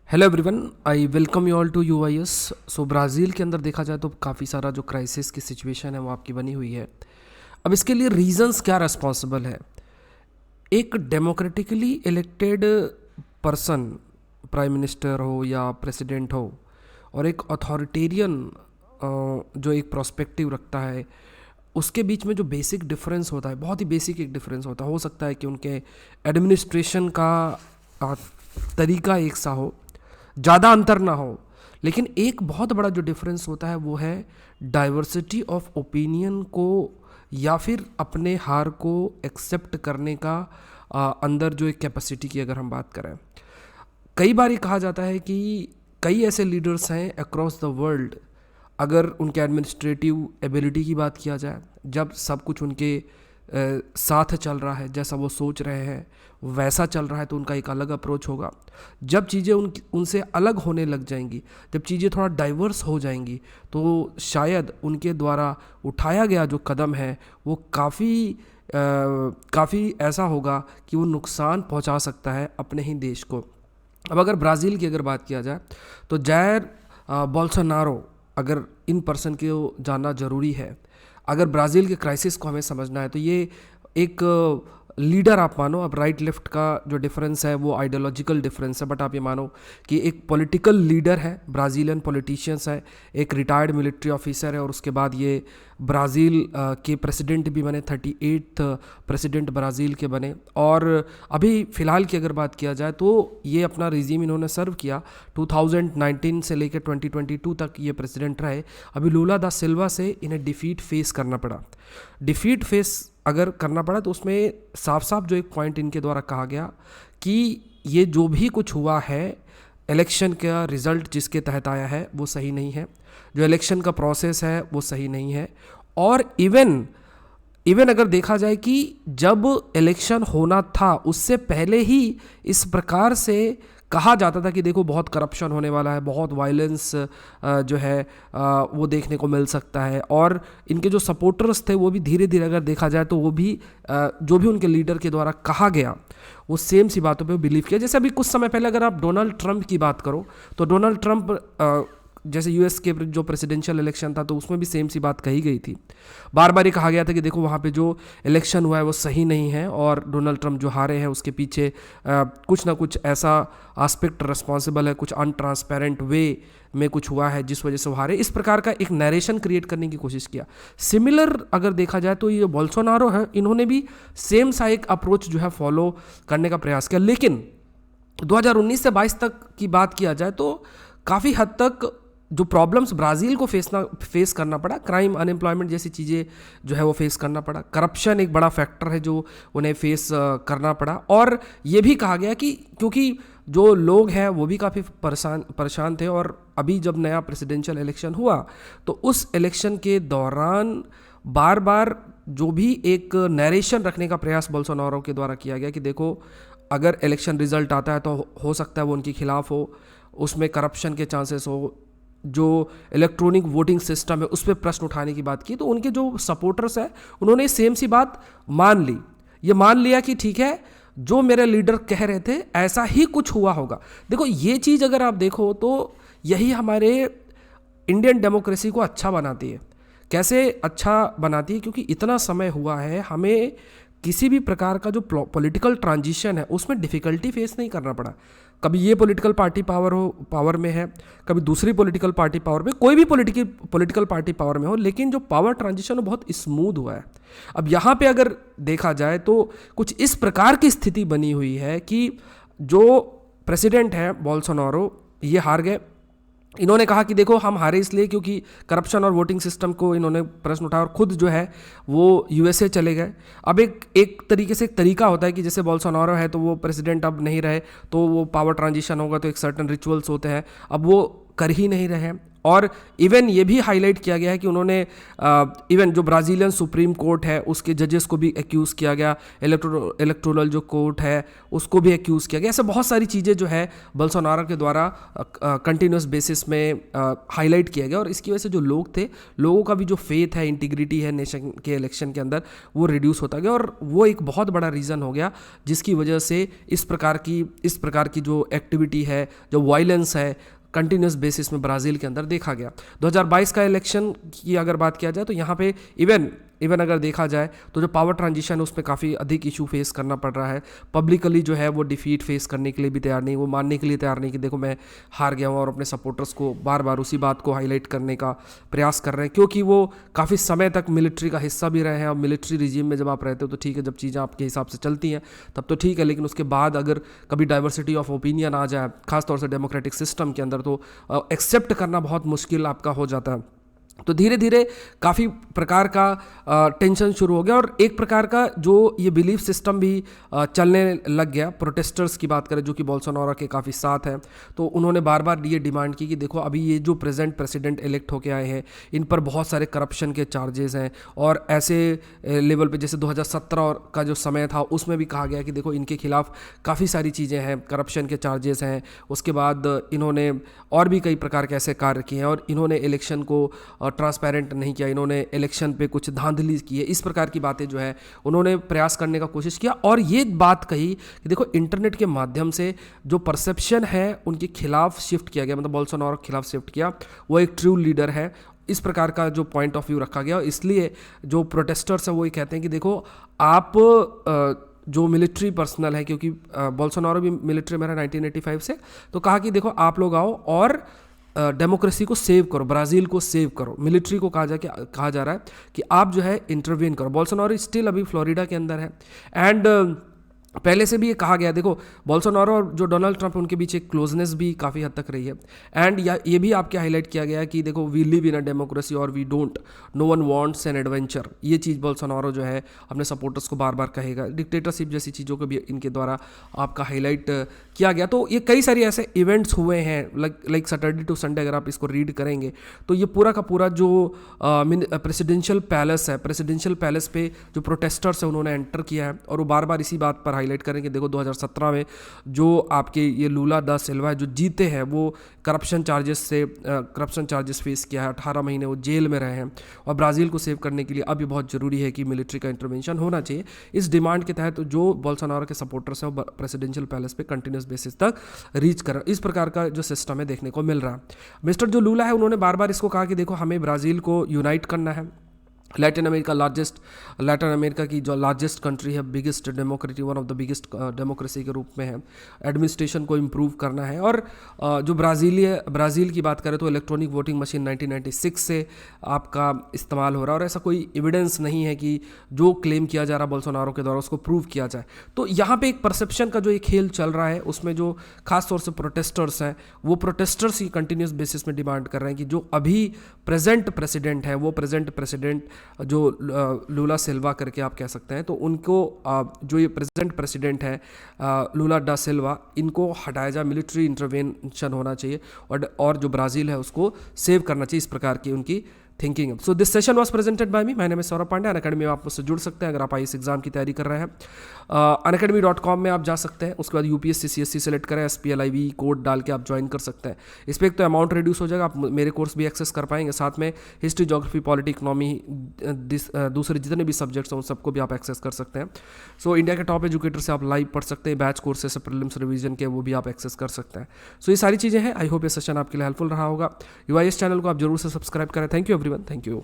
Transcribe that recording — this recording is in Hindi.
Hello everyone, I welcome you all to UIS. So Brazil के अंदर देखा जाए तो काफ़ी सारा जो क्राइसिस की सिचुएशन है वो आपकी बनी हुई है। अब इसके लिए रीजंस क्या रिस्पॉन्सिबल है? एक democratically elected person, prime minister हो या प्रेसिडेंट हो, और एक अथॉरिटेरियन जो एक प्रोस्पेक्टिव रखता है, उसके बीच में जो बेसिक डिफरेंस होता है, बहुत ही बेसिक एक डिफरेंस होता है। हो सकता है कि उनके एडमिनिस्ट्रेशन का अ, तरीका एक सा हो, ज़्यादा अंतर ना हो, लेकिन एक बहुत बड़ा जो डिफरेंस होता है वो है डाइवर्सिटी ऑफ ओपिनियन को या फिर अपने हार को एक्सेप्ट करने का अंदर जो एक कैपेसिटी की अगर हम बात करें। कई बार ये कहा जाता है कि कई ऐसे लीडर्स हैं अक्रॉस द वर्ल्ड, अगर उनके एडमिनिस्ट्रेटिव एबिलिटी की बात किया जाए, जब सब कुछ उनके साथ चल रहा है, जैसा वो सोच रहे हैं वैसा चल रहा है, तो उनका एक अलग अप्रोच होगा। जब चीज़ें उनसे अलग होने लग जाएंगी, जब चीज़ें थोड़ा डाइवर्स हो जाएंगी, तो शायद उनके द्वारा उठाया गया जो कदम है वो काफ़ी ऐसा होगा कि वो नुकसान पहुंचा सकता है अपने ही देश को। अब अगर ब्राज़ील की अगर बात किया जाए तो जैर बोल्सोनारो, अगर इन पर्सन को जानना ज़रूरी है। अगर ब्राज़ील के क्राइसिस को हमें समझना है तो ये एक लीडर आप मानो, अब राइट लेफ्ट का जो डिफरेंस है वो आइडियोलॉजिकल डिफरेंस है, बट आप ये मानो कि एक पॉलिटिकल लीडर है, ब्राज़ीलियन पॉलिटिशियंस है, एक रिटायर्ड मिलिट्री ऑफिसर है, और उसके बाद ये ब्राज़ील के प्रेसिडेंट भी बने, 38th प्रेसिडेंट ब्राज़ील के बने। और अभी फ़िलहाल की अगर बात किया जाए तो ये अपना रिजीम इन्होंने सर्व किया 2019 से लेकर 2022 तक ये प्रेसिडेंट रहे। अभी लूला दा सिल्वा से इन्हें डिफ़ीट फेस करना पड़ा। डिफ़ीट फेस अगर करना पड़ा तो उसमें साफ साफ जो एक पॉइंट इनके द्वारा कहा गया कि ये जो भी कुछ हुआ है, इलेक्शन का रिज़ल्ट जिसके तहत आया है वो सही नहीं है, जो इलेक्शन का प्रोसेस है वो सही नहीं है। और इवन इवन अगर देखा जाए कि जब इलेक्शन होना था उससे पहले ही इस प्रकार से कहा जाता था कि देखो बहुत करप्शन होने वाला है, बहुत वायलेंस जो है वो देखने को मिल सकता है। और इनके जो सपोर्टर्स थे वो भी धीरे धीरे अगर देखा जाए तो वो भी जो भी उनके लीडर के द्वारा कहा गया वो सेम सी बातों पे बिलीव किया। जैसे अभी कुछ समय पहले अगर आप डोनाल्ड ट्रंप की बात करो तो डोनाल्ड ट्रंप जैसे यूएस के जो प्रेसिडेंशियल इलेक्शन था तो उसमें भी सेम सी बात कही गई थी। बार बार ये कहा गया था कि देखो वहाँ पे जो इलेक्शन हुआ है वो सही नहीं है, और डोनाल्ड ट्रंप जो हारे हैं उसके पीछे कुछ ना कुछ ऐसा एस्पेक्ट रिस्पॉन्सिबल है, कुछ अनट्रांसपेरेंट वे में कुछ हुआ है जिस वजह से वो हारे। इस प्रकार का एक नरेशन क्रिएट करने की कोशिश किया। सिमिलर अगर देखा जाए तो ये बोल्सोनारो है, इन्होंने भी सेम सा एक अप्रोच जो है फॉलो करने का प्रयास किया। लेकिन 2019 से 22 तक की बात किया जाए तो काफ़ी हद तक जो प्रॉब्लम्स ब्राज़ील को फेस करना पड़ा, क्राइम, अनएम्प्लॉयमेंट जैसी चीज़ें जो है वो फेस करना पड़ा, करप्शन एक बड़ा फैक्टर है जो उन्हें फेस करना पड़ा। और ये भी कहा गया कि क्योंकि जो लोग हैं वो भी काफ़ी परेशान थे, और अभी जब नया प्रेसिडेंशियल इलेक्शन हुआ तो उस इलेक्शन के दौरान बार बार जो भी एक नरेशन रखने का प्रयास बोल्सोनारो के द्वारा किया गया कि देखो अगर इलेक्शन रिजल्ट आता है तो हो सकता है वो उनके खिलाफ हो, उसमें करप्शन के चांसेस हो, जो इलेक्ट्रॉनिक वोटिंग सिस्टम है उस पर प्रश्न उठाने की बात की। तो उनके जो सपोर्टर्स हैं उन्होंने सेम सी बात मान ली, ये मान लिया कि ठीक है जो मेरे लीडर कह रहे थे ऐसा ही कुछ हुआ होगा। देखो ये चीज़ अगर आप देखो तो यही हमारे इंडियन डेमोक्रेसी को अच्छा बनाती है। कैसे अच्छा बनाती है? क्योंकि इतना समय हुआ है, हमें किसी भी प्रकार का जो पॉलिटिकल ट्रांजिशन है उसमें डिफ़िकल्टी फेस नहीं करना पड़ा। कभी ये पॉलिटिकल पार्टी पावर में है, कभी दूसरी पॉलिटिकल पार्टी पावर में, कोई भी पॉलिटिकल पार्टी पावर में हो, लेकिन जो पावर ट्रांजिशन बहुत स्मूथ हुआ है। अब यहाँ पे अगर देखा जाए तो कुछ इस प्रकार की स्थिति बनी हुई है कि जो प्रेसिडेंट हैं बोल्सोनारो ये हार गए। इन्होंने कहा कि देखो हम हारे इसलिए क्योंकि करप्शन और वोटिंग सिस्टम को इन्होंने प्रश्न उठाया, और खुद जो है वो यूएसए चले गए। अब एक तरीके से एक तरीका होता है कि जैसे बोल्सोनारो है तो वो प्रेसिडेंट अब नहीं रहे तो वो पावर ट्रांजिशन होगा तो एक सर्टन रिचुअल्स होते हैं, अब वो कर ही नहीं रहे हैं। और इवन ये भी हाईलाइट किया गया है कि उन्होंने इवन जो ब्राज़ीलियन सुप्रीम कोर्ट है उसके जजेस को भी एक्यूज़ किया गया, इलेक्टोरल जो कोर्ट है उसको भी एक्यूज़ किया गया। ऐसे बहुत सारी चीज़ें जो है बोल्सोनारो के द्वारा कंटिन्यूस बेसिस में हाईलाइट किया गया, और इसकी वजह से जो लोग थे, लोगों का भी जो फेथ है, इंटीग्रिटी है नेशन के इलेक्शन के अंदर, वो रिड्यूस होता गया, और वो एक बहुत बड़ा रीज़न हो गया जिसकी वजह से इस प्रकार की जो एक्टिविटी है, जो वायलेंस है, कंटिन्यूस बेसिस में ब्राज़ील के अंदर देखा गया। 2022 का इलेक्शन की अगर बात किया जाए तो यहाँ पे इवन अगर देखा जाए तो जो पावर ट्रांजिशन है उसमें काफ़ी अधिक इशू फेस करना पड़ रहा है। पब्लिकली जो है वो डिफीट फेस करने के लिए भी तैयार नहीं, वो मानने के लिए तैयार नहीं कि देखो मैं हार गया हूँ, और अपने सपोर्टर्स को बार बार उसी बात को हाईलाइट करने का प्रयास कर रहे हैं, क्योंकि वो काफ़ी समय तक मिलिट्री का हिस्सा भी रहे हैं। और मिलिट्री रिजीम में जब आप रहते हो तो ठीक है, जब चीज़ें आपके हिसाब से चलती हैं तब तो ठीक है, लेकिन उसके बाद अगर कभी डाइवर्सिटी ऑफ ओपिनियन आ जाए, खासतौर से डेमोक्रेटिक सिस्टम के अंदर, तो एक्सेप्ट करना बहुत मुश्किल आपका हो जाता है। तो धीरे धीरे काफ़ी प्रकार का टेंशन शुरू हो गया, और एक प्रकार का जो ये बिलीफ सिस्टम भी चलने लग गया। प्रोटेस्टर्स की बात करें जो कि बोल्सोनारो के काफ़ी साथ हैं, तो उन्होंने बार बार ये डिमांड की कि देखो अभी ये जो प्रेजेंट प्रेसिडेंट इलेक्ट होके आए हैं इन पर बहुत सारे करप्शन के चार्जेस हैं, और ऐसे लेवल पे जैसे 2017 का जो समय था उसमें भी कहा गया कि देखो इनके खिलाफ काफ़ी सारी चीज़ें हैं, करप्शन के चार्जेस हैं। उसके बाद इन्होंने और भी कई प्रकार के ऐसे कार्य किए हैं, और इन्होंने इलेक्शन को ट्रांसपेरेंट नहीं किया, इन्होंने इलेक्शन पे कुछ धांधली की है। इस प्रकार की बातें जो है उन्होंने प्रयास करने का कोशिश किया, और ये बात कही कि देखो इंटरनेट के माध्यम से जो परसेप्शन है उनके खिलाफ शिफ्ट किया गया, मतलब बोल्सोनारो के खिलाफ शिफ्ट किया, वो एक ट्रू लीडर है, इस प्रकार का जो पॉइंट ऑफ व्यू रखा गया। इसलिए जो प्रोटेस्टर्स हैं वो ये कहते हैं कि देखो आप जो मिलिट्री पर्सनल है, क्योंकि बोल्सोनारो भी मिलिट्री में रहा 1985 से, तो कहा कि देखो आप लोग आओ और डेमोक्रेसी को सेव करो, ब्राज़ील को सेव करो। मिलिट्री को कहा जा रहा है कि आप जो है इंटरवीन करो। बोल्सोनारो स्टिल अभी फ्लोरिडा के अंदर है, एंड पहले से भी ये कहा गया, देखो बोल्सोनारो और जो डोनाल्ड ट्रंप उनके बीच एक क्लोजनेस भी काफ़ी हद तक रही है, एंड ये भी आपके हाईलाइट किया गया है कि देखो we live in a democracy और we don't, no one wants an adventure. ये चीज़ बोल्सोनारो जो है अपने सपोर्टर्स को बार बार कहेगा। डिक्टेटरशिप जैसी चीज़ों को भी इनके द्वारा आपका हाईलाइट किया गया। तो ये कई सारे ऐसे इवेंट्स हुए हैं, लाइक सैटरडे टू संडे, अगर आप इसको रीड करेंगे तो ये पूरा का पूरा जो प्रेसिडेंशियल पैलेस है, प्रेसिडेंशियल पैलेस पे जो प्रोटेस्टर्स है उन्होंने एंटर किया है, और वो बार बार इसी बात पर हाईलाइट करेंगे। देखो 2017 में जो आपके ये लूला दा सिल्वा है जो जीते हैं, वो करप्शन चार्जेस फेस किया है, 18 महीने वो जेल में रहे हैं, और ब्राज़ील को सेव करने के लिए अब ये बहुत ज़रूरी है कि मिलिट्री का इंटरवेंशन होना चाहिए। इस डिमांड के तहत जो बोल्सोनारो के सपोर्टर्स हैं वो प्रेसिडेंशियल पैलेस पे कंटिन्यूस बेसिस तक रीच कर, इस प्रकार का जो सिस्टम है देखने को मिल रहा है। मिस्टर जो लूला है उन्होंने बार बार इसको कहा कि देखो हमें ब्राज़ील को यूनाइट करना है। लैटिन अमेरिका की जो लार्जेस्ट कंट्री है, biggest democracy, one of the biggest democracy के रूप में है, एडमिनिस्ट्रेशन को इम्प्रूव करना है। और जो ब्राज़ील की बात करें तो इलेक्ट्रॉनिक वोटिंग मशीन 1996 से आपका इस्तेमाल हो रहा है, और ऐसा कोई एविडेंस नहीं है कि जो क्लेम किया जा रहा बोल्सोनारो के द्वारा उसको प्रूव किया जाए। तो यहाँ पे एक परसेप्शन का जो एक खेल चल रहा है, उसमें जो खास तौर से प्रोटेस्टर्स हैं वो प्रोटेस्टर्स ही कंटिन्यूस बेसिस में डिमांड कर रहे हैं कि जो अभी प्रेजेंट प्रेसिडेंट है, वो प्रेजेंट प्रेसिडेंट जो लूला सिल्वा करके आप कह सकते हैं, तो उनको जो ये प्रेजेंट प्रेसिडेंट है लूला डा सिल्वा, इनको हटाया जाए, मिलिट्री इंटरवेंशन होना चाहिए, और जो ब्राज़ील है उसको सेव करना चाहिए। इस प्रकार की उनकी थिंकिंग है। So this session was presented by me, my name is Saurabh Pandey. Unacademy में आप मुझसे जुड़ सकते हैं अगर आप आईएएस एग्जाम की तैयारी कर रहे हैं। unacademy.com में आप जा सकते हैं, उसके बाद यूपीएससी CSC सेलेक्ट करें, SPLIV कोड डाल के आप ज्वाइन कर सकते हैं। इस पर एक तो अमाउंट रिड्यूस हो जाएगा, आप मेरे कोर्स भी एक्सेस कर पाएंगे, साथ में हिस्ट्री, ज्योग्राफी, पॉलिटी, इकोनॉमी, दूसरे जितने भी सब्जेक्ट्स हैं उन सबको भी आप एक्सेस कर सकते हैं। सो इंडिया के टॉप एजुकेटर से आप लाइव पढ़ सकते हैं, बैच कोर्सेस से प्रीलिम्स रिवीजन के वो भी आप एक्सेस कर सकते हैं। सो ये सारी चीज़ें हैं। आई होप ये सेशन आपके लिए हेल्पफुल रहा होगा। UIS चैनल को आप जरूर से सब्सक्राइब करें। Thank you everyone, thank you.